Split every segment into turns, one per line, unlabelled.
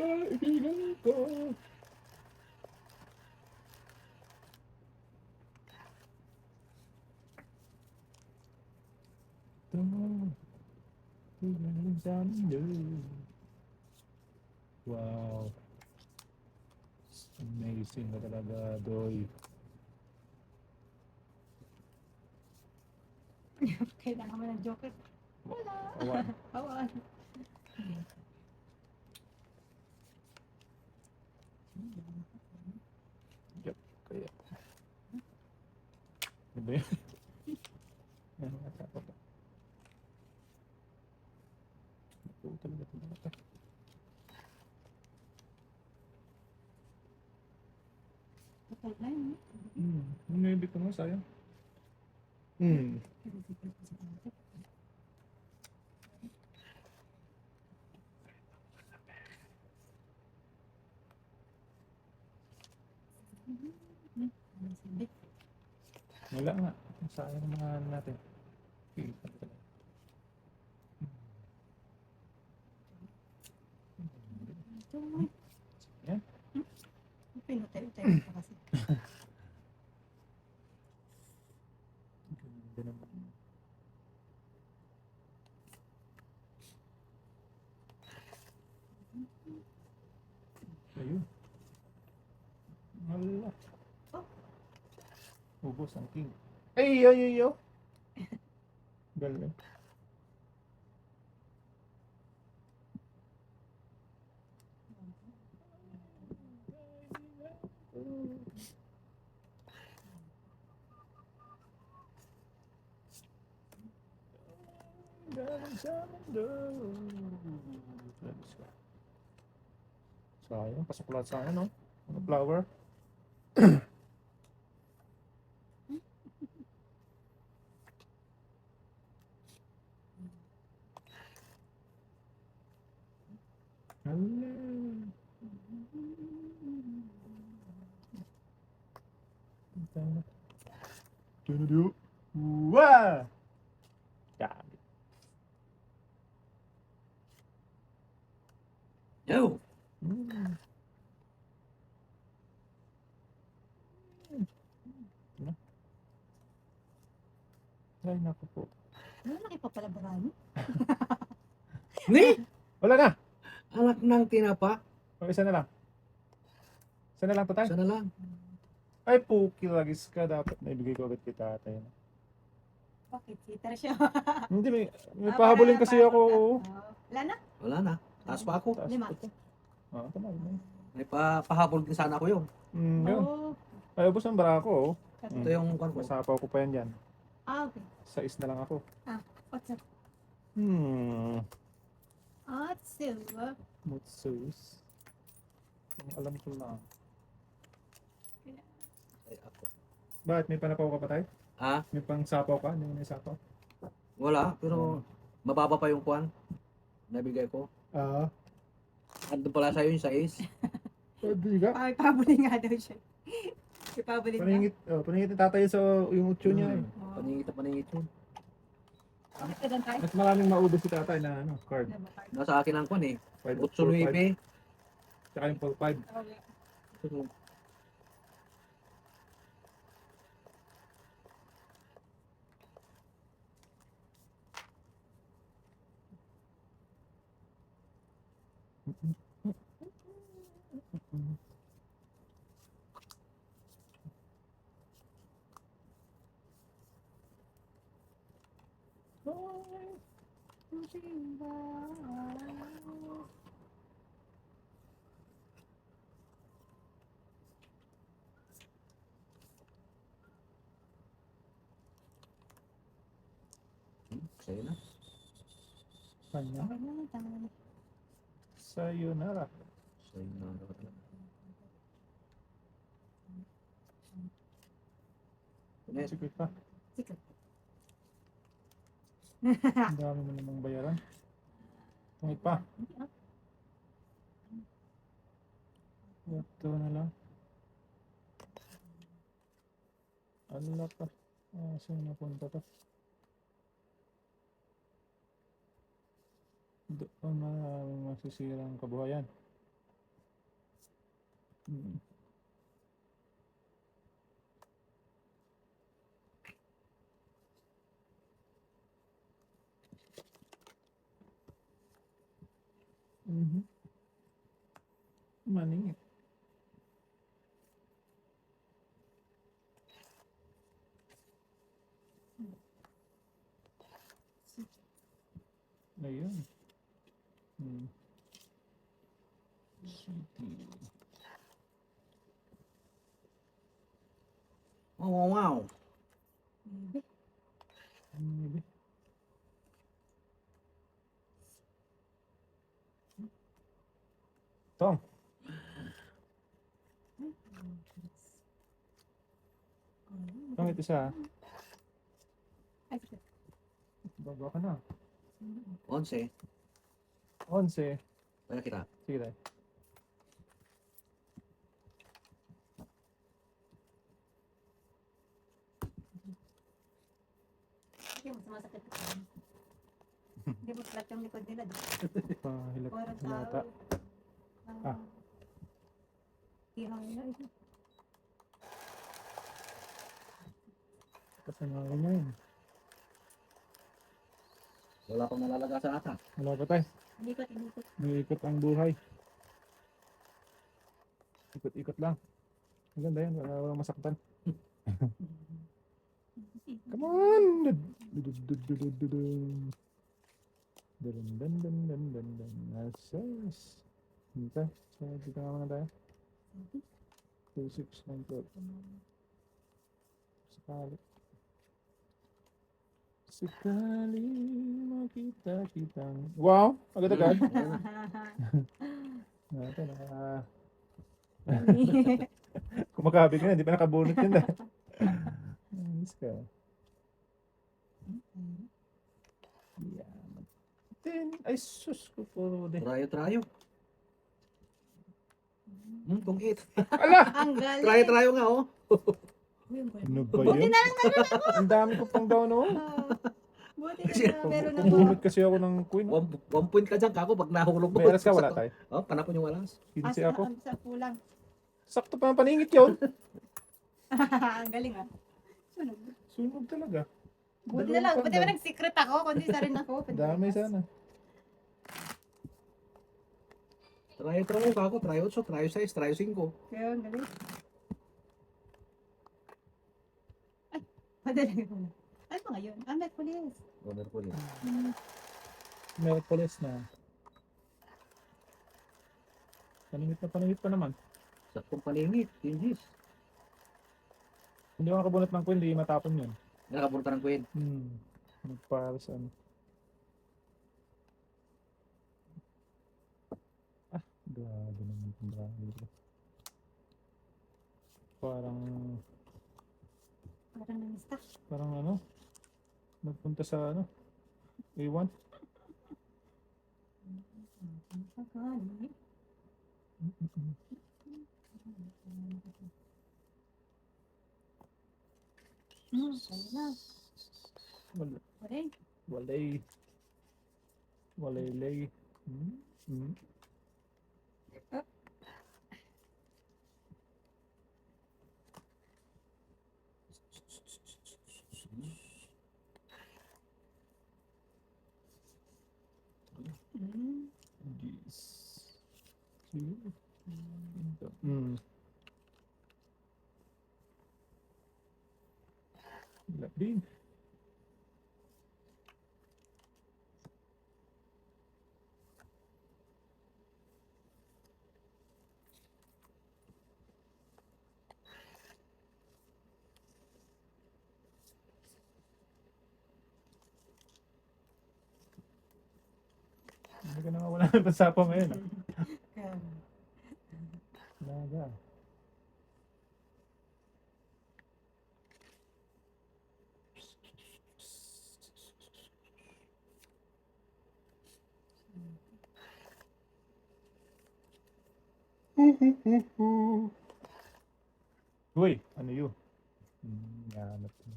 kaibigan ko. Wow. Amazing na talaga, Doy.
Kailangan mo ng joker. Wala.
Awan.
Awan.
Yep, kaya. Ano ba yun? Ano nga sa ako? Ito talaga ito.
Kapag na yun.
Maybe ko nga, sayang. Hmm. Wala nga. Sayang mga ano natin. Yan.
Pinutay-utay pa kasi.
Ganda naman. Ayun. Hala. Ubos ang king. Ay, ay, ay, ay. Galing. Galing sa mundo. Sayang, pasok lahat sa akin, no? Ano, flower? Hala. Tunudu. Wah! Dami.
Yo!
Hmm. Ay, naku po.
Malaki pa pala barami.
Ni!
Wala na!
Anak ng tinapa.
O, isa na lang. Isa na lang, tatay.
Sana lang.
Ay, puki lagis ka. Dapat naibigay ko agad kay tatay.
Bakit? Cheater siya.
Hindi, may
Ah,
pahabulin
para-
kasi
para-
ako.
Wala na?
Wala na. Taas pa ako.
Taas
Lima.
ko to. Ah, tama.
May pahabol din sana ako yun.
Yun.
Oh.
Ay, ubos ang bara ko.
Ito yung kwan ko.
Masapaw ko pa yan dyan.
Ah, okay.
6 na lang ako.
What's up? So,
Mutsus. Ang alam ko lang.
Ay, ako.
Bakit? May panapaw ka pa tayo?
Ah,
May pang sapaw ka? Hindi mo may sapaw?
wala. Pero mababa pa yung kwan. Nabigay ko.
Ah.
Ando pala sa'yo yung 6.
Pwede ka?
pabuli nga daw siya. Ipabuli ka?
Paningit ni tatay sa yung utyo niya eh.
Oh.
Paningit yun.
Bakit ka doon tayo?
Mas maraming maubos si tatay na card.
Nasa akin ang kwan eh.
5,
8 9.
Tsaka yung 4, 5.
Okay.
Sa'yo na.
Kanya.
Okay na, tama na.
Sayonara.
Sa'yo na. Net.
Sige pa.
Sige.
Ang dami mo namang bayaran. Tungit pa. Ito na lang. Ala pa. Saan napunta to? Doon na masisirang kabuhayan. Hmm. Mhm. Maningit. Ayun. Hmm. City.
Wow, wow, wow.
Maybe.
Maybe. Tom, pangit isa.
Ay, sige.
Baba ka na.
11.
11.
Kaya kita.
Sige tayo.
Hindi mo sumasakit. Hindi mo flat yung likod nila. Di ba?
Pahilat.
Parang
Hilata.
tao.
Ah.
Ihaw na ito.
Kasanayan niya yun.
Wala pang nalalaga sa ata.
Wala pa tayo.
Inikot, inikot.
May ikot ang buhay. Ikot-ikot lang. Maganda yan. Walang masaktan. Come on! Dun. Asas. Dito. So, dito nga muna tayo. 2694. Sakali. Sakali makita kitang... Wow! Agad-agad. Ito na. Kumakabig na. Hindi pa nakabunot yun. Nice ka. Yan. Then, ay sus ko puro de.
Trayo. Kung 8.
Ala!
Ang galing.
Trayo nga, oh.
Uy, ang galing.
Ano ba
Buti
yun?
na lang meron ako.
Ang dami ko pang down, oh.
Buti na lang meron ako.
Pumunot kasi ako ng queen. Oh.
1 point ka dyan, kako, pag nahulog mo.
May alas ka, wala tayo.
Oh, panapon yung alas.
15 ako.
Sa pulang.
Sakto pa ang paningit yun.
Ang galing ah. Sunog.
Sunog talaga.
Buti na lang. Buti ba nag-secret ako? Kundi isa rin ako.
Dami sana.
Trayo, kako, trayo 8, trayo 6, trayo 5.
Kaya ang galing. Ay, madali ko. Ano ba ngayon? Ah, Merkulis.
Wonderful.
Merkulis na. Paningit pa naman.
Saktong paningit, Tinjis.
Hindi ako nakabunot ng queen, hindi matapon yun.
Nakapunta ng Queen.
Nagparas ano. Grabe naman itong dragon dito. Parang
Parang na-stuck.
Parang ano, nagpunta sa ano, A1.
Sakali. Sali na.
Wala,
Pare.
walay. Walaylay. Yes. Labing. Hindi ka na wala ng pasapa ngayon.
Kaya,
Naga. Uy, ano yun? Yanap na.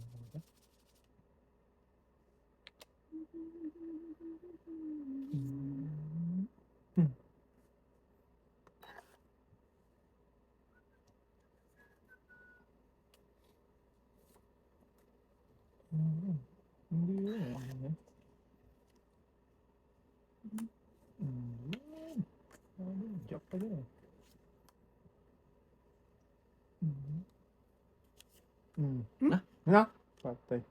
Hindi yun. Yun. Jack pa yun.
Na?
Na? Patay.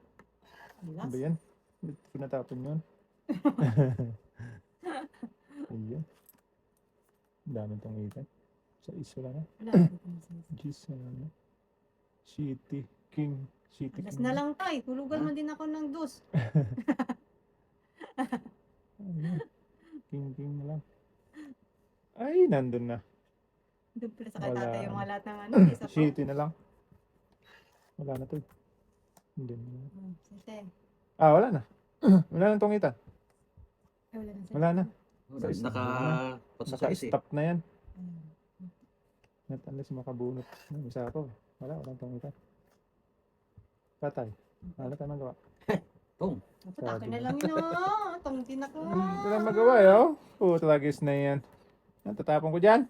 Alas.
Ano ba yan? Ba't ko natapon yun? Ayan. Ang dami itong itan. Sa isa lang.
Wala. dito na sa-
Jeez, ano? City King. City
Alas
King.
na lang tay. Tulugan mo din ako ng dos.
Ayun. King na lang. Ay, nandun na.
Doon pala sa
Wala.
katata yung mga lahat ng ano. Isa pa.
City na lang. Wala na to. Hindi na.
Sete.
Ah, wala na. Wala na itong itan.
Ay, wala na sete.
Wala na.
Naka-patsakay
Naka-stop na yan.
Ayun.
Not unless makabunot. Isa ako. Wala itong itan. Patay. Wala tayo magawa.
Tong.
Dapat akin na lang yun. Itong din ako.
Wala magawa eh, oh. Talagis na yan. Tatapon ko dyan.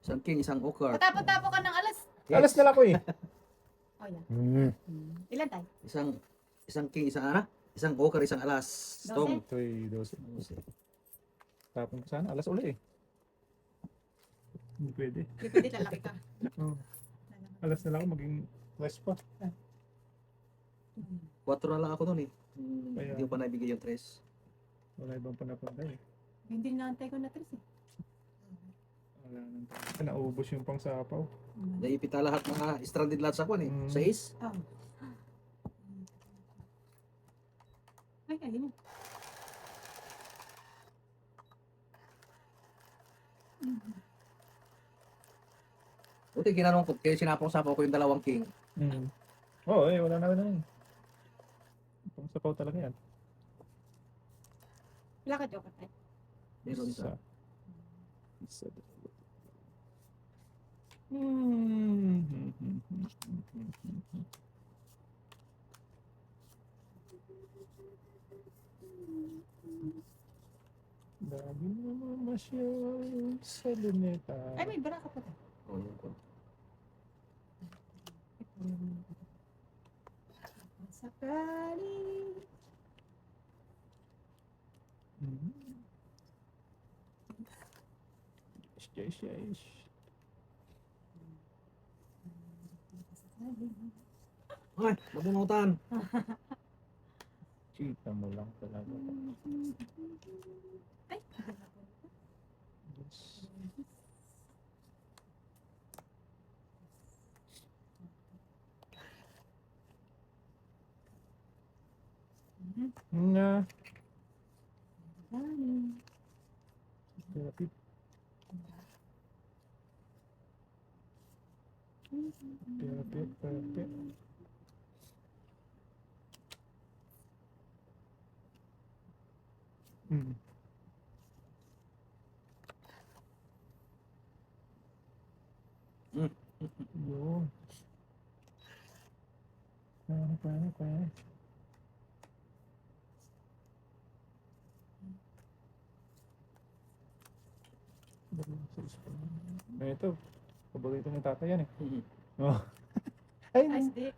Isang king, isang okar.
Patapo-tapo ka ng alas.
Alas na lang ko eh.
Oh, yan. Ilan tayo?
Isang king, isang ana? Isang okar, isang alas.
Dose.
Tong.
Ito ay 12. Tapon ko sana. Alas uli eh. Hindi pwede.
Hindi pwede lalaki ka.
Oh. Alas na lang ako maging rest pa.
4 na lang ako noon eh.
Kaya-
Hindi ko pa naibigay yung 3.
Wala ibang panapunta eh.
Hindi naantay ko na tres eh.
Wala nang tayo. Naubos yung pangsapaw.
Naipita lahat mga stranded lahat sa kwan eh.
Mm.
6.
Oh. Ay, ayun.
Buti ginanong ko, kaya sinapong sapaw ko yung 2 king.
Oo eh, wala na yun. Pangsapaw talaga yan.
Wala ka joker tayo.
Meron isa.
Isa. Lagi mo mamasyal sa luneta.
Ay, may bara ka pa tayo.
Oh, yun ko.
Sakali.
Yes.
Ay, mabunutan.
Kita mo lang talaga.
Ay,
Yes. Nga. Therapy. Therapy. Yo. Paano. Ito. Paborito ng tatay yan eh. Oh. Ay,
Ay, stick.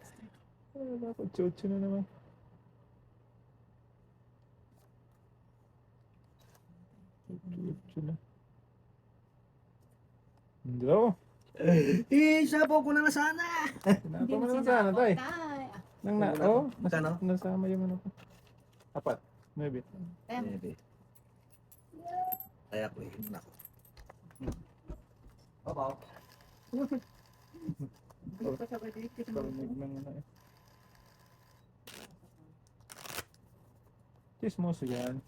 ako, chocho na naman. Chocho na. Hindi ako.
Sapaw ko na sana.
Sinapa mo naman sana, tay. Nang na,
Wala
oh,
pa. Magkano?
nasama yung ano ko. 4. 9.
Maybe. Kaya ko eh. Nako. Opo.
Parinig ng ano eh. Chismoso yan.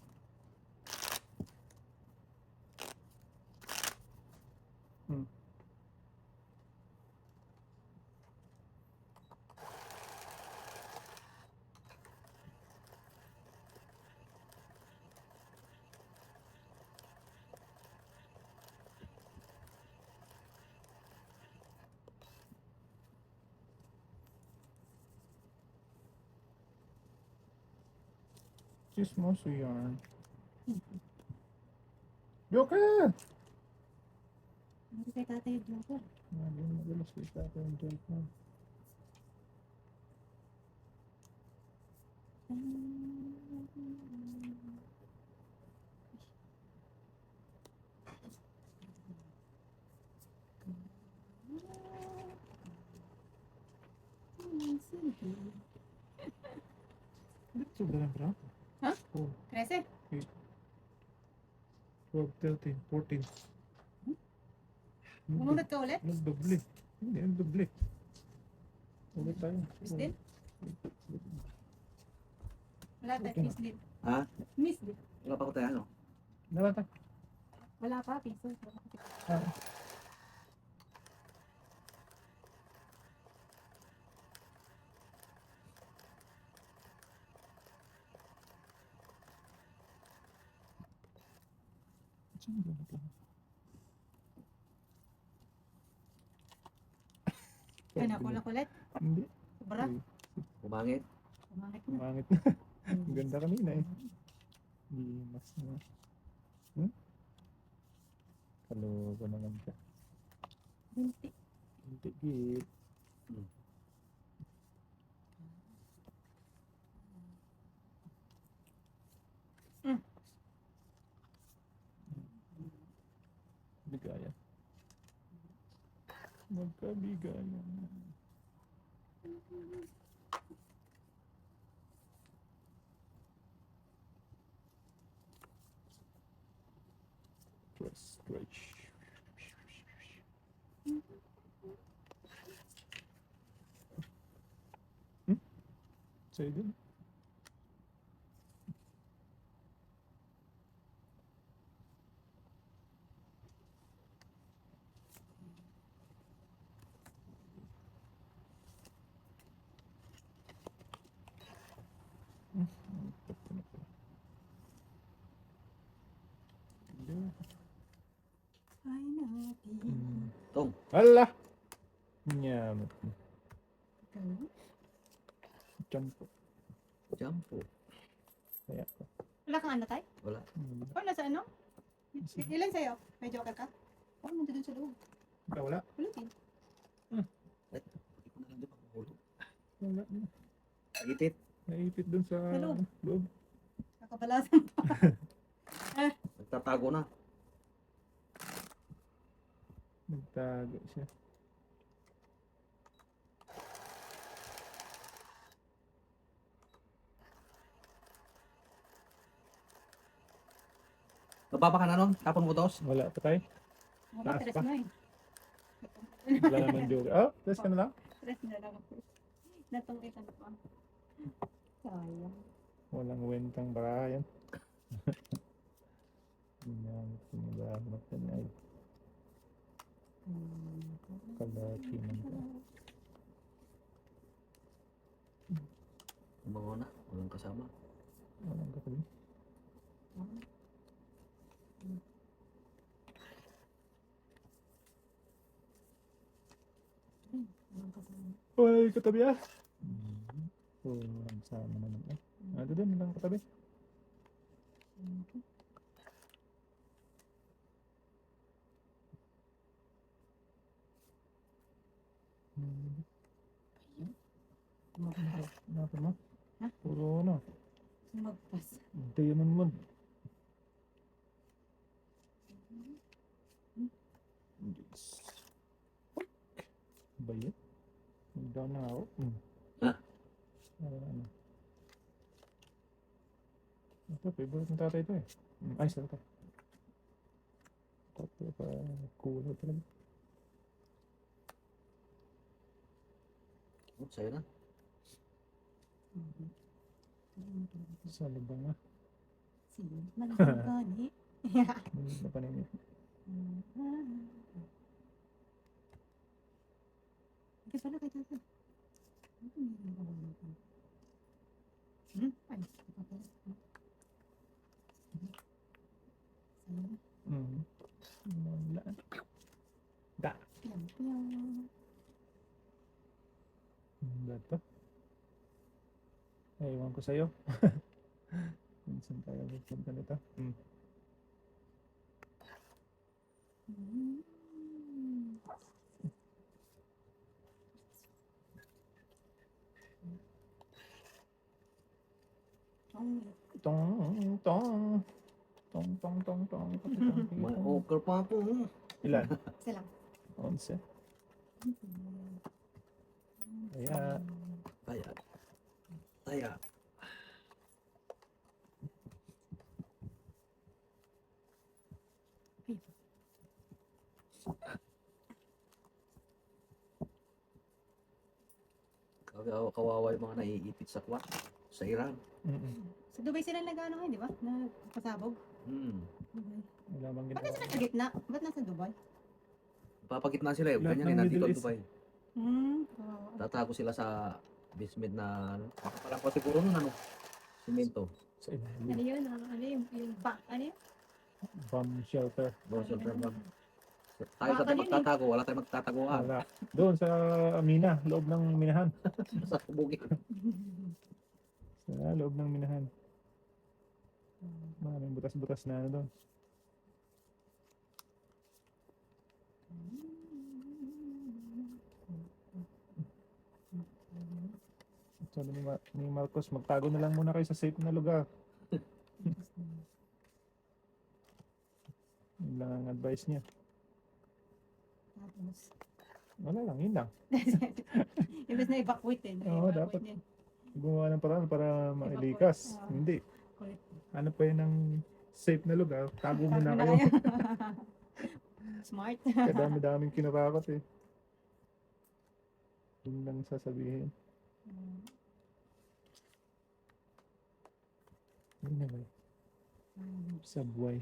Chismoso yan. Joker!
Hindi kay tatay yung joker.
Madalas ko sa akin yung joke na. Sobrang bra.
Ha?
Oh,
13.
12, 13, 14.
Bumunot ka ulit?
Nagdoble. Hindi, nagdoble. Ulit tayo.
Miss din? Wala tayo, miss din.
Ha?
Miss din.
Wala pa ko tayo, ano?
Wala tayo.
Wala pa, piso.
Ah.
Ay, nakulak ulit.
Hindi.
Sobra.
Bumangit.
Umangit na.
Mangit na. Ang ganda kanina eh. Hindi mas na. Kalogo naman ka.
Binti.
Hindi git. Bigayan. Magkabigayan. Stretch. Sa'yo din.
Ay, natin.
Tong.
Hala! Nyamot mo.
Ganun.
Champo.
Jampo.
Kaya ko.
Wala kang ano tayo?
Wala.
O, nasa ano? Ilan sa'yo? May joker ka? O, nandun sa loob.
Wala.
Wala din.
Hindi ko na lang di makukulog.
Wala.
Itit.
Naipit dun sa
Sa loob.
loob.
Nakabalasan pa.
Nagtatago na.
Nagtago siya.
Mababa ka na nun. Tapon mo dos.
Wala pa tayo.
Mga
Taas
tres
pa.
na eh.
Wala naman joke. Oh, test ka na lang.
Tres na lang ako. Natong ito na pa. Sayang.
Walang wentang baka yan. Nyamot ko nila. Matanay. Kalaki man ka.
Umango na. Walang kasama.
Walang katabi.
Walang kasama.
Uy, katabi ah! Oh, ang sama naman eh. Ano din, walang katabi. Napin mo?
Ha?
Puro ano?
Magpas.
Diamond mo. Yes. Ba yun? Down na ako.
Ha?
Ano? Ito, favorite ng tatay ito eh. Ay, sarap ito. Ito pa, kulo talaga.
Oh, sa'yo na.
Sa lubang ah.
Malaking gani.
Hindi na paninit.
Hindi pala kay tata. Ay, ito pala.
Wala. Da.
Piyang.
Dato. Ewan ko sa'yo. Minsan tayo pupunta nito. tong. Tong, tong, tong, tong.
May okra pa po.
Ilan?
Isa lang.
11. Kaya,
Taya. Taya. Kawawa yung mga naiipit sa kwat sa Iran.
Sa Dubai sila nag-ano ngayon, di ba? Nagpasabog.
Hmm.
Dubai.
wala bang
Ba't nasa
ginawa.
sa gitna? Ba't nasa Dubai?
Papagitna sila eh.
Lahat
Ganyan eh,
ng
nandito
Middle
ang
East.
Dubai.
Kawawa.
Tatago sila sa basement na ano. Makapalang pa siguro nun ano. Simento.
Sa
Ano
ilalim.
yun? Ano yung ba? Ano yun?
Bomb shelter.
Bawal ba? Tayo sa
Baka
tayo
yun eh.
magtatago. Wala tayong magtataguan.
Wala. Doon sa Mina, loob ng minahan.
Sa bugid.
Sa loob ng minahan. Maraming butas-butas na ano doon. Sabi ni Marcos, magtago na lang muna kayo sa safe na lugar. Yun lang ang advice niya.
Tapos,
Wala lang, yun lang.
imbes na evacuate eh.
Oo,
Na-evacuate
dapat.
niya.
Gumawa ng paraan para mailikas.
Oo.
Hindi.
Kulit.
Ano pa yun ng safe na lugar? Tago muna
Tago
kayo.
Smart.
Kadami-daming kinarakot eh. Yun lang sasabihin. Yun na ba? Subway.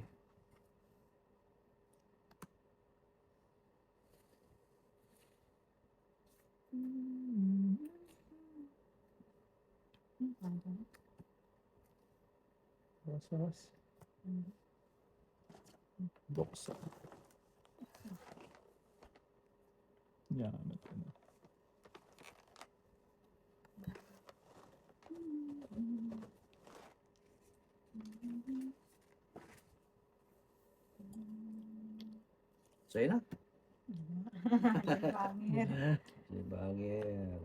Rosas. Boksa. Yan. Ito na.
So yun na.
Pangir.
Yan.
Si Bagger.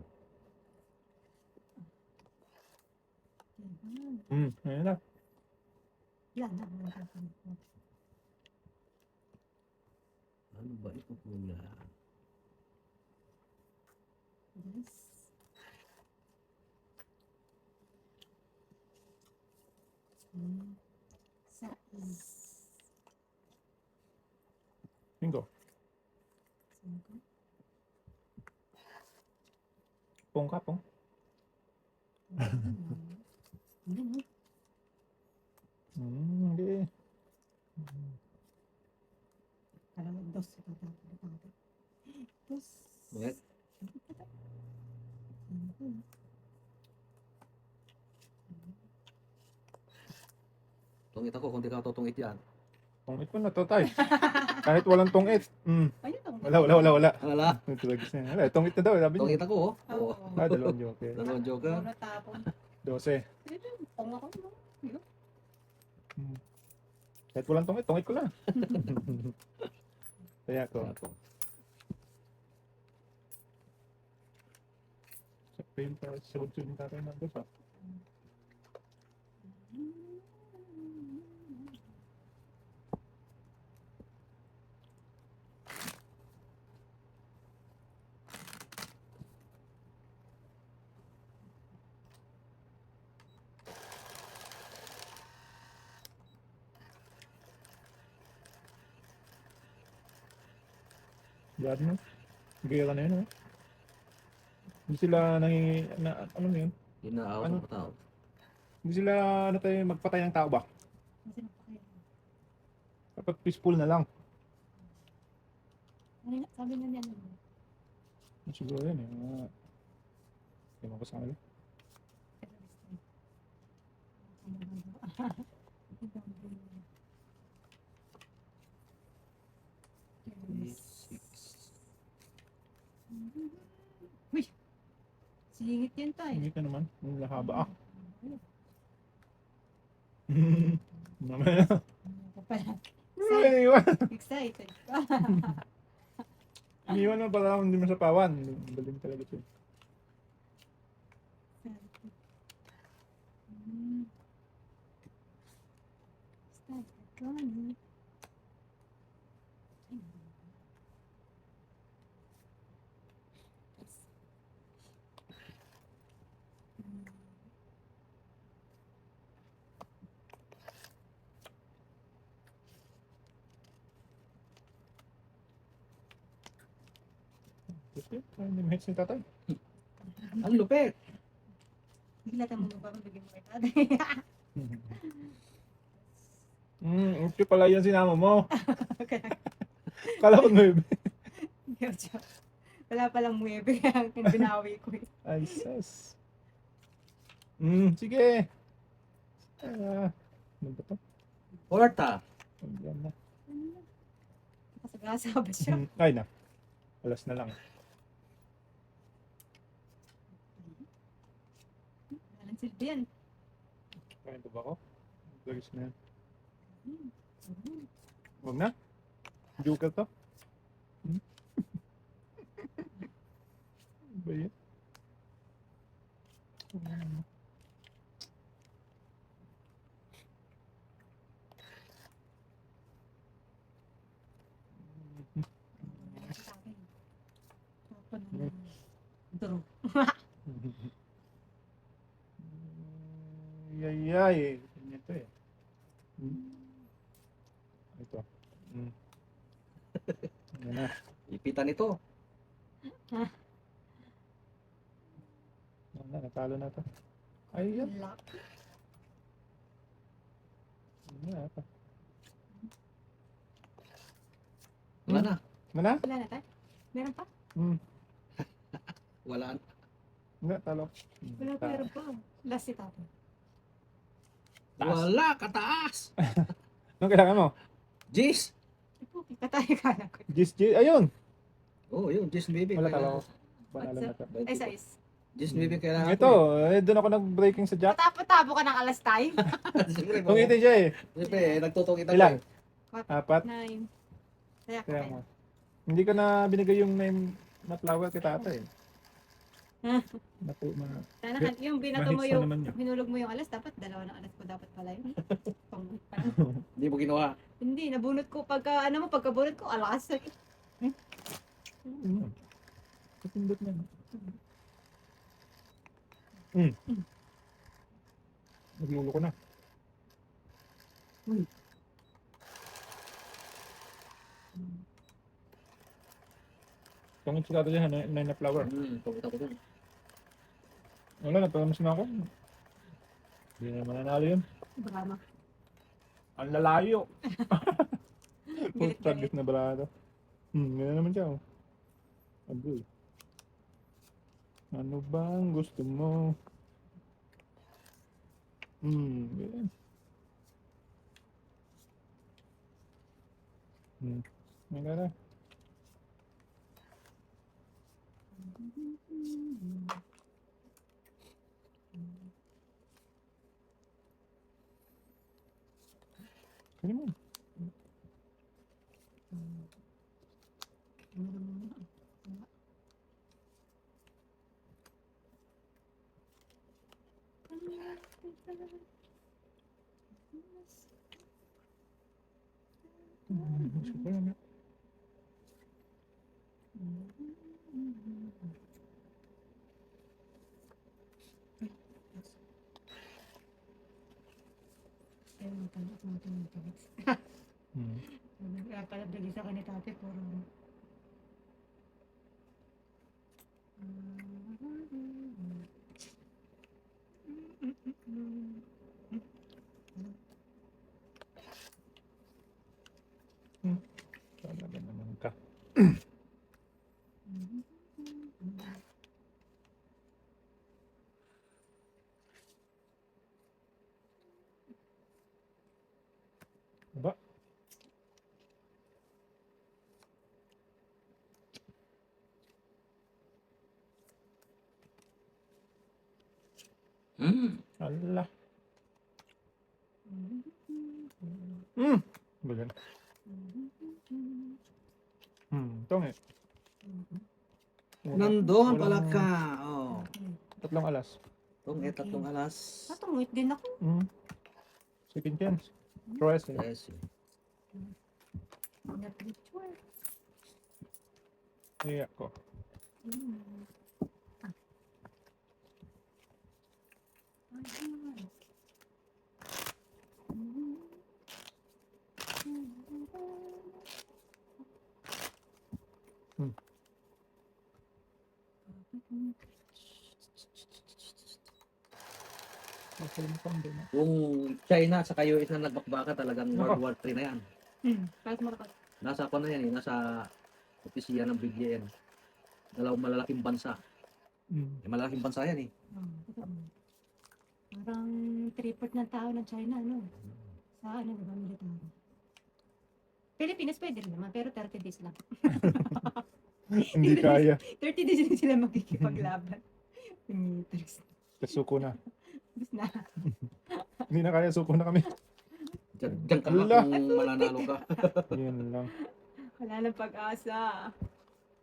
Ayun na.
Yan na.
Ano ba ito kuya?
Yes. Sais.
Bingo. Pong ka, pong. Hindi.
Kalau dos dos.
Bakit? Tungit ako, kung di ka tutungit yan.
Tungit pa na to, tay. Kahit walang tungit.
Ayun ang.
Wala.
Wala.
Tulagis na. Wala, tungit na daw. Sabi niya.
Tungit ako oh. Oo.
Dalawang joker.
Dalawang joker.
Puro tapon.
12.
Pong ako no.
Kahit walang tungit ko lang. Kaya ko.
Ako.
Sa yung sunod-sunod yung tatay ng dos, Gad mo. Gera na yun, oh. Hindi sila ano mo yun?
Inaawa
Ano?
ng tao.
Hindi sila magpatay ng tao ba? Dapat peaceful na lang.
Sabi nga niya.
Siguro yun eh. Ewan ko sa kanila.
Uy! Singit yan tayo.
Hindi ka naman. Ang lahaba Mamaya. Iniwan.
Excited ka.
Iniwan mo pala hindi mo sa pawan. Baling talaga siya.
Gani.
Ay, hindi mahits ni tatay.
Ang lupit.
Hindi natin mo ba bigyan mo kay tatay.
Okay pala yan sinama mo. Kala ko 9.
Wala palang muwebe kaya binawi ko eh.
Ay, sus. Sige. Ano ba to?
Porta.
Ayan na.
Masagasa ba siya?
Ay na. Alas na lang.
Walang silbi yan.
Kaya ba ako? Lagis na yan. Huwag na. Joker to. Ano ba yan?
Duro.
Yay. Ganyan to eh. Ito. Yan na.
Ipitan ito.
Yan na. Natalo na to. Ay, yan.
Lock.
Yan na. Ito.
Wala na.
Ano na?
Wala na tayo? Meron pa?
Wala na.
Hindi, talo.
Wala pa, meron pa. Last si tatay.
Taas.
Wala. Kataas.
Anong kailangan mo?
Jis.
Katay ka na ko.
Gis. Ayun.
Oh, yun. Jis baby.
Wala talo ko. Panalo na to.
Ay, size.
Jis baby kailangan
Ito, doon ako nag-breaking sa jack.
Patabo ka ng alas tayo.
Siyempre,
Tungitin siya eh.
Siyempre, nagtutungit ako.
Ilan?
eh.
4.
9. Kaya
Kaya
ka
mo. Hindi ko na binigay yung name na flower kay tata eh.
Sana yung binato mo
mahits na
yung,
naman niya.
hinulog mo yung alas, dapat dalawa ng alas ko dapat pala yun.
Hindi mo ginawa.
Hindi, nabunot ko pagkabunot ko, alas.
Kapindot na. Naglulo ko na. Tungit sigado dyan, na flower.
Tungit ako dun.
Wala, napalamas na ako. Hindi na mananalo yun.
Drama.
Ang lalayo.
Galit ka
Target na balado. Ganyan naman siya. Oh. Agoy. Ano bang gusto mo? Ganyan. May gara. Kaya mo. Gusto ko lang.
Kaya pala dali sa kanita ate, puro.
Talaga naman ka. Aba. Allah. Bagan. Tongit.
Nandoon pala ka. Oh.
Tatlong alas.
Tungit, tatlong alas.
Natungit din ako.
Second chance. Tres eh.
Yes.
Na picture.
Iya ko.
Mm. Ah. Ayan. Mm.
Hmm. Nakalimutan din.
Kung China at saka US na nagbakbaka talagang
Nako.
World War 3 na yan.
Kahit marakas.
Nasa ako na yan eh, nasa opisya ng BGN. Dalawang malalaking bansa.
Mm.
Malalaking bansa yan eh.
Parang 3/4 ng tao ng China, no? Sa ano, diba, military. Pilipinas pwede rin naman, pero 30 days lang.
Hindi kaya.
30 days lang sila magkikipaglaban. Pinitas.
Suko na.
Tapos na.
Hindi na kaya, suko na kami.
Diyan ka
Ala.
lang kung mananalo ka.
Yun lang.
Wala nang pag-asa.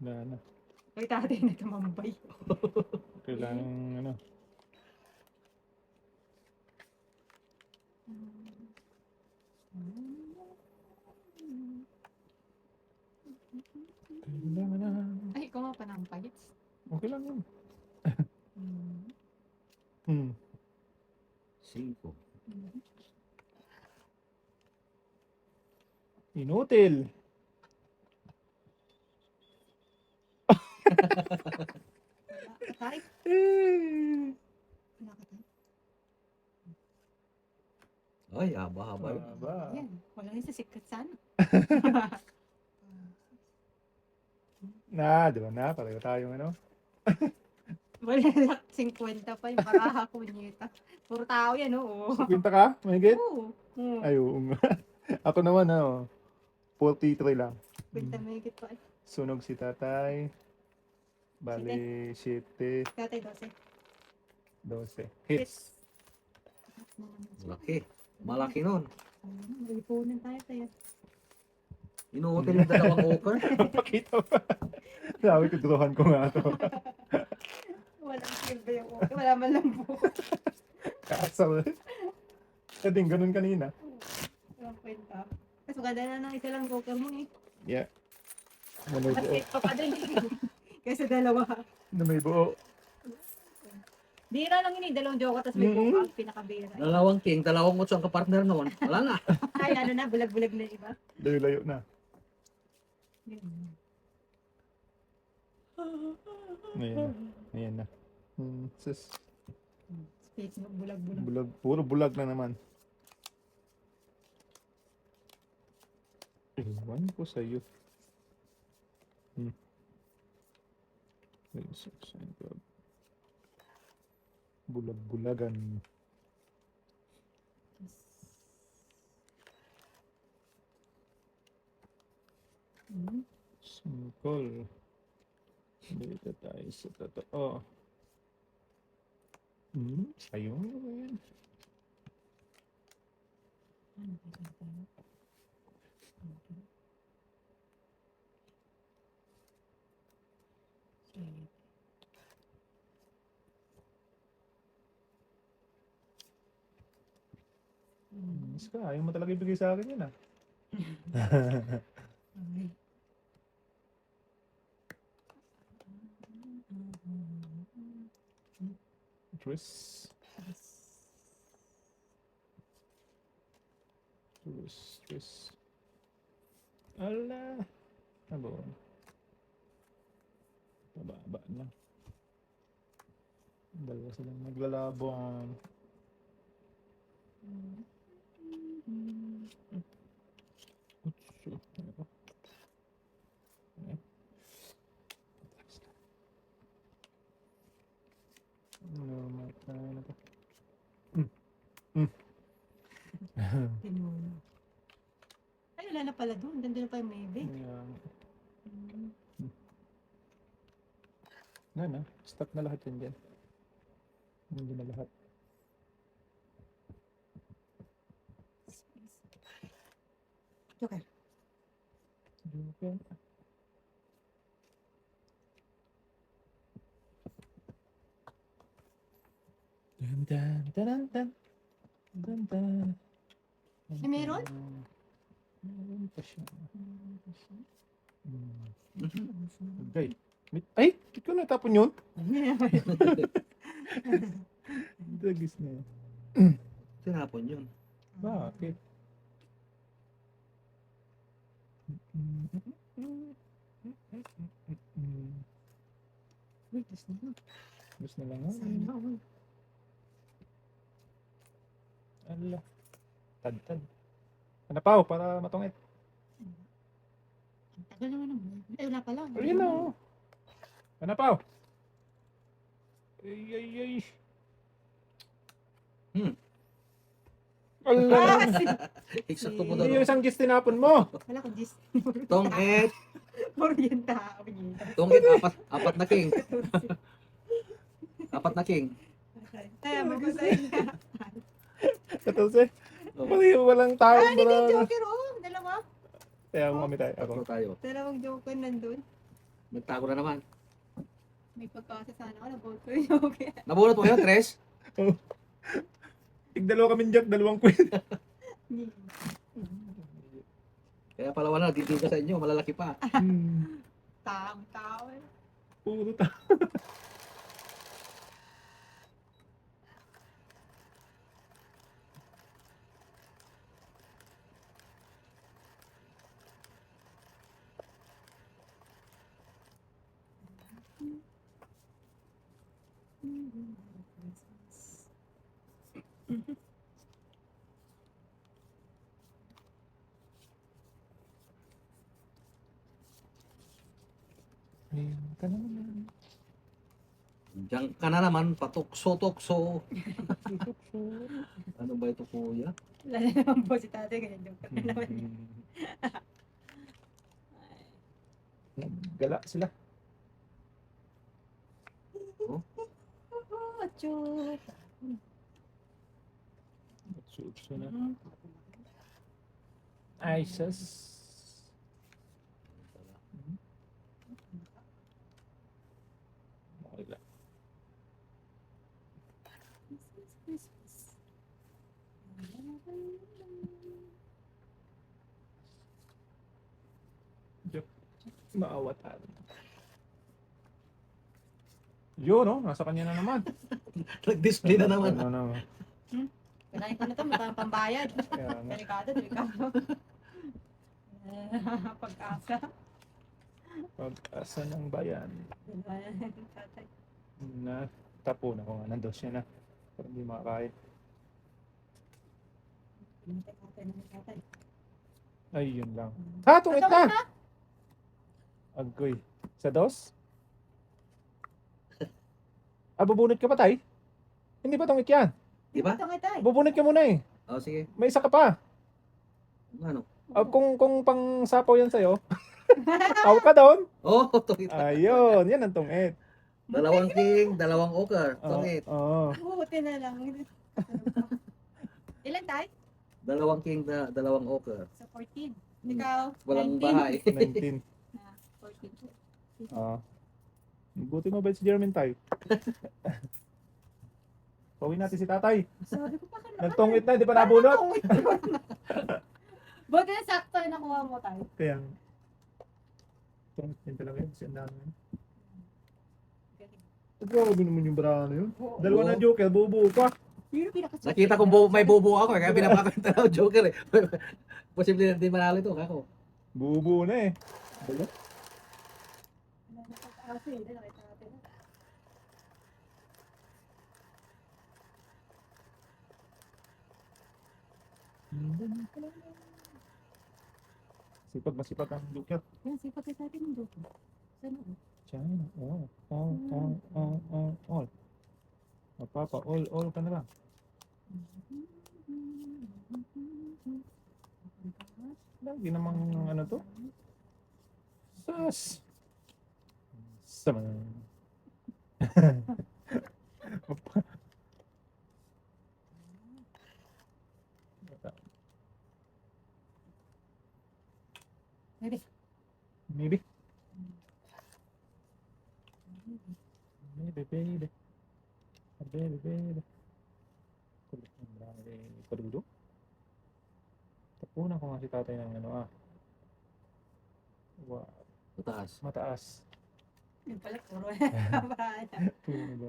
Wala na.
Ay, tatay na tumambay.
Kailangan ano. Kailangan na.
Ay, ikaw nga pa ng pagits.
Okay lang yun.
Mm.
Hmm.
5.
Inutil.
Tayo.
Eh.
Wala ka tayo.
Ay, haba-haba yun.
Aba.
Yan. Wala rin sa secret sana.
Na, di ba na? Pareho tayong ano.
Wala lang 50 pa yung baraha ko nyeta. Puro tao yan, oo.
Kwenta ka? Mahigit?
Oo. Oo.
Ay, oo nga. Ako naman, 43 lang.
50 mahigit pa.
Sunog si tatay. Bali, 7,
Tatay 12.
12. Hits.
Malaki. Malaki nun.
May ipunan tayo tayo.
Inuutil yung dalawang poker.
Pakita pa. Sabi ko, druhan ko nga to.
Walang silba yung okay. Wala man lang buko.
Kasal. Kading, ganun kanina.
Walang kwenta. Mas maganda na ng isa lang poker mo eh.
Yeah. Na may
Mas
buo.
cake pa pa din. Kaysa dalawa.
Na may buo.
Bira lang yun eh. Dalawang joker tapos may
Mm.
buko ang pinakabira.
Dalawang king, dalawang utso ang kapartner noon. Wala na.
Ay ano na, bulag-bulag na iba.
Layo-layo na.
Yun.
Ayan na. Ayan na. Sus.
Speaking of bulag-bulag.
Bulag. Puro bulag na naman. Iwan ko sa'yo. Bulag-bulagan.
Mm.
Simple. Dito tayo sa totoo. Sayong ba yan?
Ano ba ito tayo? Okay. Sige.
Miss ka, ayaw mo talaga ibigay sa akin yun ah.
Okay.
Tris. Tris. Ala. Ano? Pababa na. Dalawa silang naglalabong. Utsu. Ano ba? Ano? Ano matay na to?
Pinuno. Ay, wala na pala doon. Ganda na pa yung maybe.
Ayan. Nga na, stop na lahat yan dyan. Hindi na lahat.
Joker.
Joker. Dun, dun, dun, dun, dun, dun, dun.
Ay, meron?
Meron pa siya. Hmm.
Mhm.
Okay. Ay! Ikaw natapon yun? Dagis na yun.
Tinapon yun.
Bakit?
Uy, tapos na.
Gusto na lang.
Sana all.
Ala. Tad-tad. Ano pa para matungit?
Ang tagal naman naman. Ay, wala pala.
Ayun na oh. Ano pa? Ay, ay, ay.
Hmm.
Ala.
Eksakto po
Hindi
daw.
yung isang gis tinapon mo.
Wala ko dis.
Tongit.
Orienta.
Tongit, apat na king. Apat na king.
Ay, mag-usay.
14.
Oh,
Mali, walang tao.
Ah, hindi
Wala.
Joker, oh. Dalawa.
Kaya mo kami tayo. Ako.
tatlo tayo.
Dalawang Joker nandun.
Nagtago na naman.
May pagkasa sana ako na vote ko yung Joker.
Nabunot mo yun, Tres?
Tigdalawa kami Jack, dalawang queen.
Kaya pala wala, dito ka sa inyo, malalaki pa.
Tao.
Puro tao. Ayun ka na naman.
Diyan ka na naman, patukso-tukso.
Tutukso.
Ano ba ito, kuya?
Wala na naman po si tatay, ganyan Joker na naman.
Gala sila.
Oh, Joker.
Suso na. Ay, sus. Okay lang. Joke. Maawa tayo. Yun, no? Nasa kanya na naman.
Nag-display na naman.
Ano naman.
Kailangan ko na ito, mukhang pambayad.
Kaya nga.
Delikado. Pag-asa.
Pag-asa ng bayan.
Tatay.
Na tapo na ko nga. Nandos siya na. Pero hindi makakain.
Tatay.
Ay, yun lang. Ha, tungit na! Agoy. Sa dos? Bubunot ka pa, tay? Hindi ba tungit yan?
Di ba?
Tatay.
Bubunot ka muna eh.
Oh, sige.
May isa ka pa.
Ano?
Kung pang sapaw yan sa'yo, tawag ka doon.
Oh, tongit.
Ayun, yan ang tungit.
Dalawang king, dalawang ochre.
Oo.
Tongit.
Buti na lang. Ilan tayo?
Dalawang king, dalawang ochre.
Sa 14. Ikaw?
Walang
19.
bahay.
19.
14.
Buti mo ba si Jermaine tayo? Pawin natin si tatay.
Sabi ko pa ka
Nagtungit na, hindi pa nabunot.
Buti na sakto yung nakuha mo tayo.
Kaya, tungit din talaga yun. Kasi ang dami yun. Grabe naman yung brano yun. Dalawa na joker, bubuo pa.
Pero pinakasakit.
Nakita kong may bubo ako, kaya pinapakanta ng joker eh. Posible na din manalo ito, kako.
Bubuo na eh. Dalawa.
Nakita natin.
Masipag ang joker.
Yan, sipat ka sa atin ng joke. Sana o.
China, all. Mapapa, all ka na lang. Lagi namang ano to? Sas! Sama.
Maybe.
Maybe. Maybe, baby. Baby, baby. Kulit ng marami. Padudo? Kunan ko nga si tatay ng ano Wow,
Mataas.
mataas.
Yung pala, puro kabahan.
Puro ba?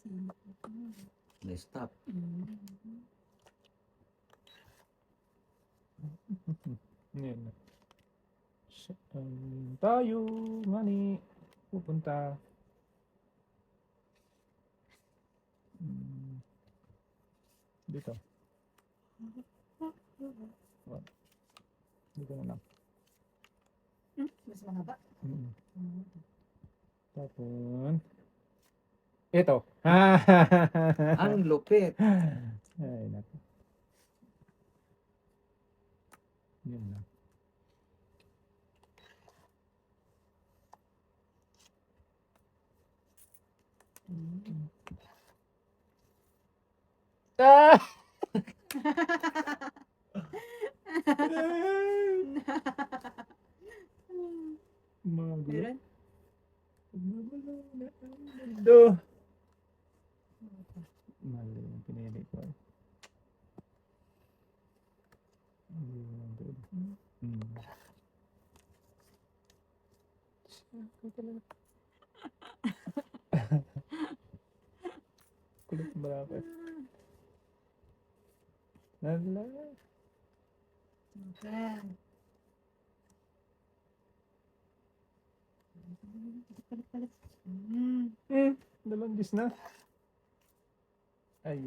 Sinip ko.
Na-stop.
Ngayon na. Tayo, mani, pupunta. Dito. Dito na lang.
Mas mahaba.
Tapos, ito.
Ang lupit.
Ay, naku. Yun lang. Ah! Magulo.
Meron?
Do. Mali yung pinili ko. Kulit malapit. Lala.
Okay. Palit.
Dalawang gis na. Ay.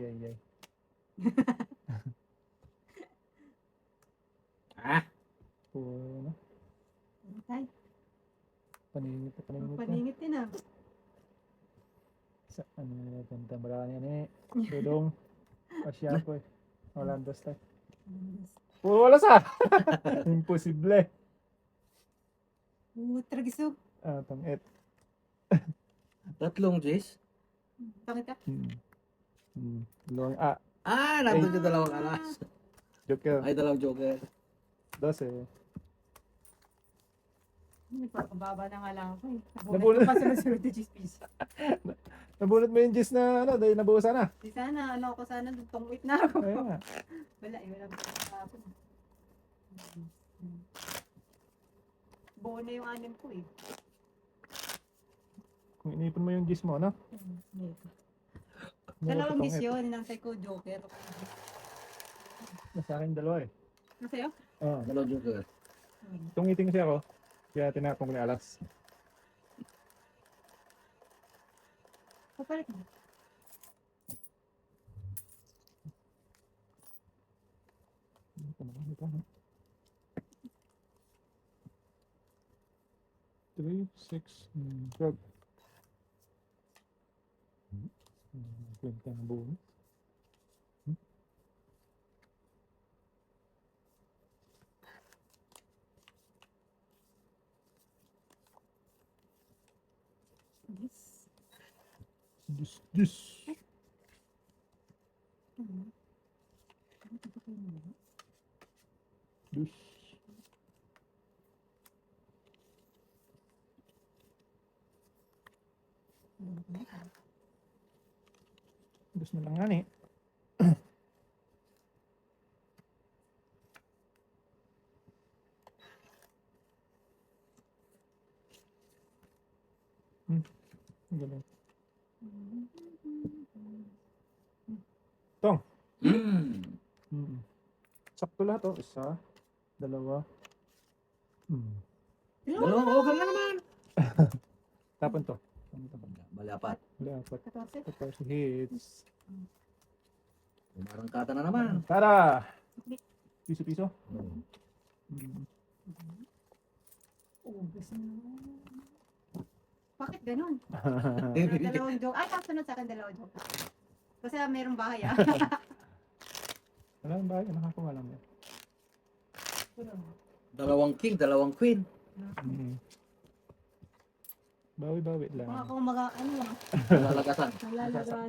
Puro na.
Tay,
Paningit na.
paningit din ah.
Sa ano na punta marami yan Dudong. Asya ko Walang dos tayo. Puro wala sa. Imposible.
Tragiso.
Tangit.
Tatlong J's.
Bakit ka?
Long
Nandun yung dalawang alas.
Joker.
Ay, dalawang joker.
12.
Nagpapababa na nga lang ako eh.
Nabulot.
Nabulit ko pa sunod-sunod na piso.
Nabunot mo yung gis na dahil nabuhusan na.
Di sana, ako sana tungwit na ako.
Ayun nga.
Wala, wala ako. Buo na yung anim ko eh.
Kung inipon mo yung gis mo, no?
Dalawang gis yun, nantay ko joker.
Sa akin dalawa
Nasa'yo?
Dalawang joker.
Tungiting kasi ako. Kaya tinapong ko yung alas.
Papalit mo.
Three, 6, 12. Kwenta ng buo.
Yes.
Dis. Dus. Dus na lang nga Galing. Tong. Sakto lahat Isa, dalawa.
Dalawang okay na naman.
Tapon to.
Bali, apat.
Wala, apat.
14.
14 hits.
Umarangkata na naman.
Tara! Piso-piso?
Ubus na. Bakit ganun? Dalawang joke. Tapos sunod sa akin dalawang joke. Kasi mayroong bahay
Wala ang bahay, nakakuha lang yan.
Dalawang king, dalawang queen.
Bawi-bawi lang.
Mga kung ano
Lalagasan.
Malalagasan